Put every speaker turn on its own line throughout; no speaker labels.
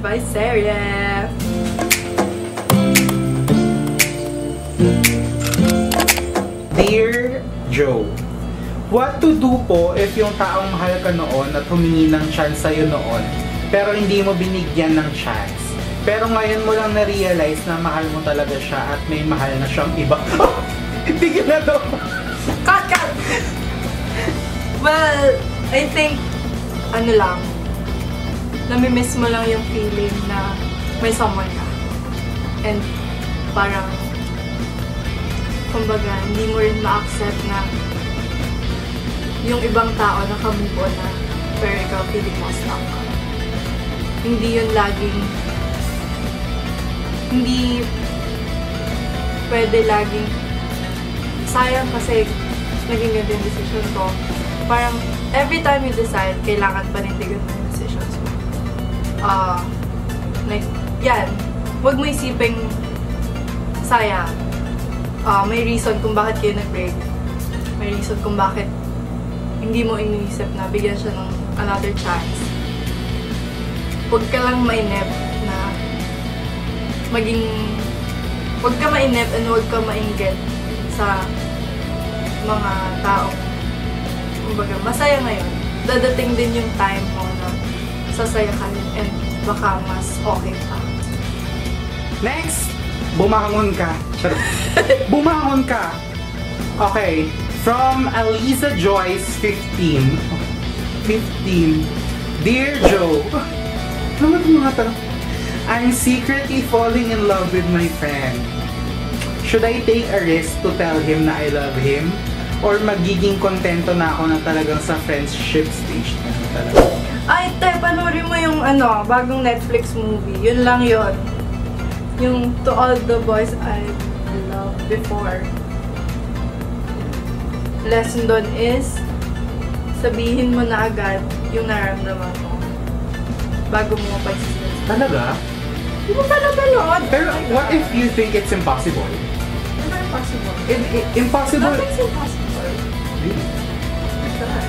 by Serif.
Dear Joe, what to do po if yung taong mahal ka noon at humingi ng chance sa'yo noon, pero hindi mo binigyan ng chance? Pero ngayon mo lang na-realize na mahal mo talaga siya at may mahal na siyang iba. Tigil na to!
Cut! Well, I think, ano lang, namimiss mo lang yung feeling na may someone ka. And parang, kumbaga, hindi mo rin ma-accept na yung ibang tao nakamove on na pero ikaw feeling mo stuck ka. Hindi yun laging, hindi pwede laging sayang kasi naging ganda yung decision ko. Parang every time you decide, kailangan panindigan mo yung decisions mo. Like, yan. Huwag mo isiping sayang. May reason kung bakit kayo nag-break. May reason kung bakit hindi mo iniisip na bigyan siya ng another chance. Huwag ka lang mainip na huwag ka mainip and huwag ka mainggit sa mga taong kumbaga masaya ngayon. Dadating din yung time mo na sasaya ka rin and baka mas okay pa.
Next! Bumangon ka. Bumangon ka! Okay. From Aliza Joyce, 15. Dear Joe, ano ba mga tanong? I'm secretly falling in love with my friend. Should I take a risk to tell him na I love him? Or magiging kontento na ako na talagang sa friendship stage na talaga?
Ay, panoorin mo yung bagong Netflix movie. Yun lang yun. Yung To All the Boys I Loved Before. Lesson doon is, sabihin mo na agad yung nararamdaman mo bago mo mapagsisihan.
Talaga?
Hindi mo pa napanood.
Pero what if you think it's impossible?
Never impossible.
Impossible?
Nothing's impossible.
Really?
God.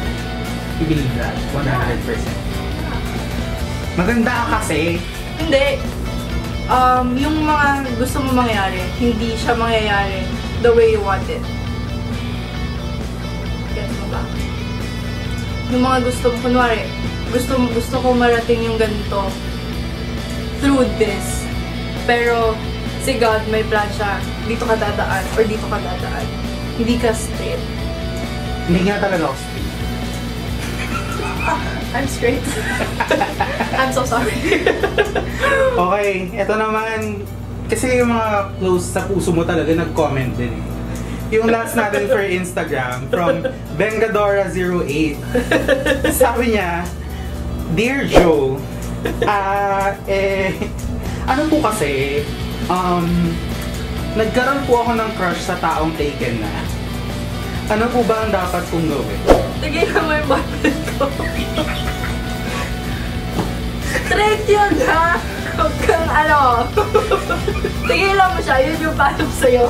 You believe that? 100%. Maganda ka kasi.
Hindi. Yung mga gusto mo mangyari, hindi siya mangyayari the way you want it. Gets mo ba? Yung mga gusto mo, kunwari, gusto ko marating yung ganito through this. Pero, si God may plan siya, dito ka dadaan or dito ka dadaan. Hindi ka straight.
Hindi nga talaga ako straight.
I'm straight. I'm so sorry.
Okay, eto naman, kasi yung mga close sa puso mo talaga nag-comment din eh. Yung last natin for Instagram, from Bengadora08. Sabi niya, Dear Joe, ano po kasi, nagkaroon po ako ng crush sa taong taken na. Ano po ba ang dapat kong gawin?
Tigilan mo yung boyfriend ko. Straight yun, ha? Huwag kang tigilan mo siya, yun yung paano sa'yo.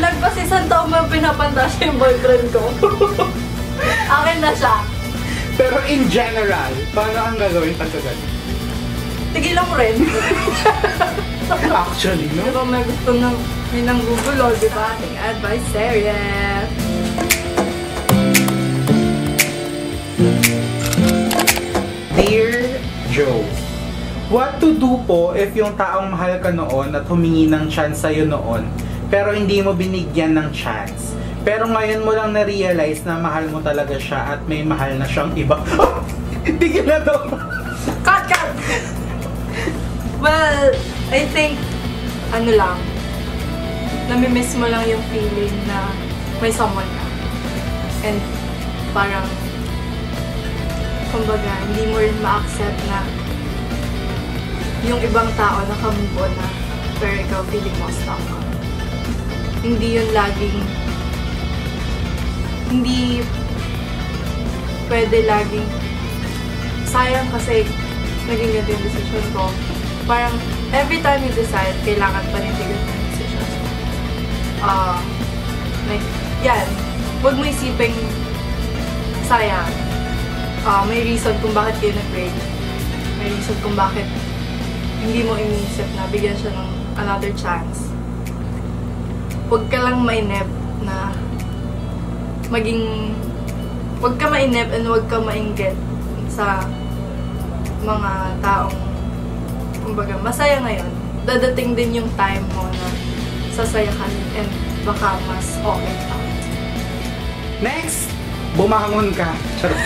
Lagpas isang taon mo pinapanta siya yung boyfriend ko. Akin na siya.
Pero in general, paano ang gagawin pagkagat?
Tigilan mo rin.
Actually, no?
Diba may gusto ng gugulo, diba? Ating advice, Serif.
Dear Joe, what to do po if yung taong mahal ka noon at humingi ng chance sa'yo noon, pero hindi mo binigyan ng chance? Pero ngayon mo lang na-realize na mahal mo talaga siya at may mahal na siyang iba. Tigil na to!
Cut! Well, I think, lang, namimiss mo lang yung feeling na may someone ka. And parang, kumbaga, hindi mo rin ma-accept na yung ibang tao nakamove on na pero ikaw feeling mo stuck ka. Hindi yun laging, hindi pwede laging sayang kasi naging ganda yung decision ko. Parang, every time you decide, kailangan panindigan mo yung decisions mo. Like, yan. Huwag mo isiping sayang. May reason kung bakit kayo nag-break. may reason kung bakit hindi mo iniisip na bigyan siya ng another chance. Huwag ka lang mainip na huwag ka mainip and huwag ka mainggit sa mga taong kumbaga masaya ngayon. Dadating din yung time mo na sasaya ka and baka mas okay pa.
Next, bumangon ka. Charot.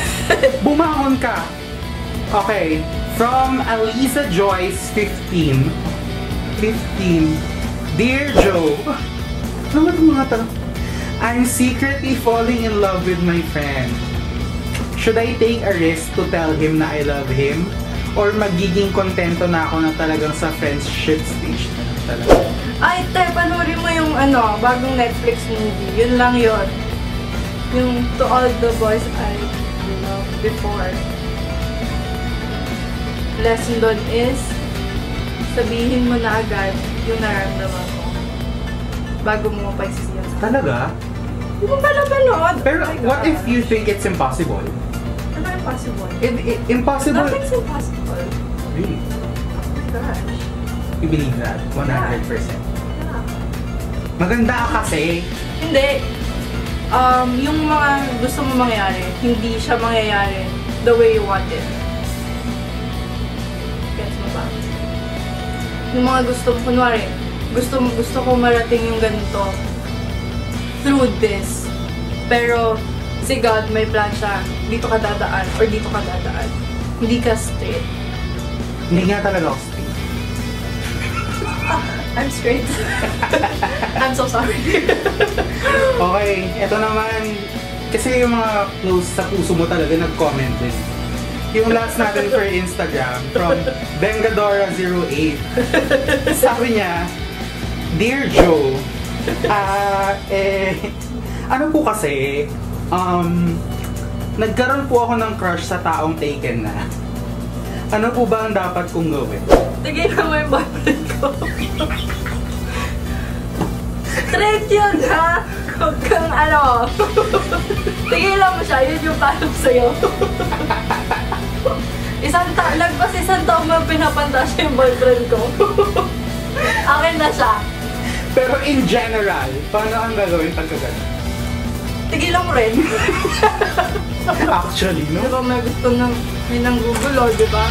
Bumangon ka. Okay, from Aliza Joyce, 15. Dear Joe, ano ba itong mga tanong? I'm secretly falling in love with my friend. Should I take a risk to tell him na I love him? Or magiging kontento na ako na talagang sa friendship stage na talaga?
Ay, panoorin mo yung bagong Netflix movie. Yun lang yun. Yung To All the Boys I Loved Before. Lesson doon is, sabihin mo na agad yung nararamdaman mo bago mo pagsisiyan.
Talaga?
Hindi mo pala panood.
Pero what if you think it's impossible?
Ano impossible?
Impossible?
Nothing's impossible.
Really?
Oh my gosh.
You believe that? 100%?
Yeah.
Maganda ka kasi.
Hindi. Yung mga gusto mo mangyari, hindi siya mangyayari the way you want it. Gets mo ba? Yung mga gusto mo, kunwari, gusto ko marating yung ganito through this. Pero, si God may plan siya, dito ka dadaan or dito ka dadaan. Hindi ka straight.
Hindi nga talaga ako straight.
I'm straight. I'm so sorry.
Okay, eto naman. Kasi yung mga close sa puso mo talaga nag-comment din. Yung last natin for Instagram from Bengadora08. Sabi niya, Dear Joe, ano po kasi, nagkaroon po ako ng crush sa taong taken na. Ano po ba ang dapat kong gawin?
Tigil na mo yung boyfriend ko. Straight yun, ha? Huwag kang tigilan mo siya, yun yung paano sa'yo. Lagpas isang taon mo pinapantasya yung boyfriend ko. Akin na siya.
Pero in general, paano ang gagawin pagka gano'n?
Tigilan mo rin.
Actually, no?
Diba may gusto may nanggugulo, diba?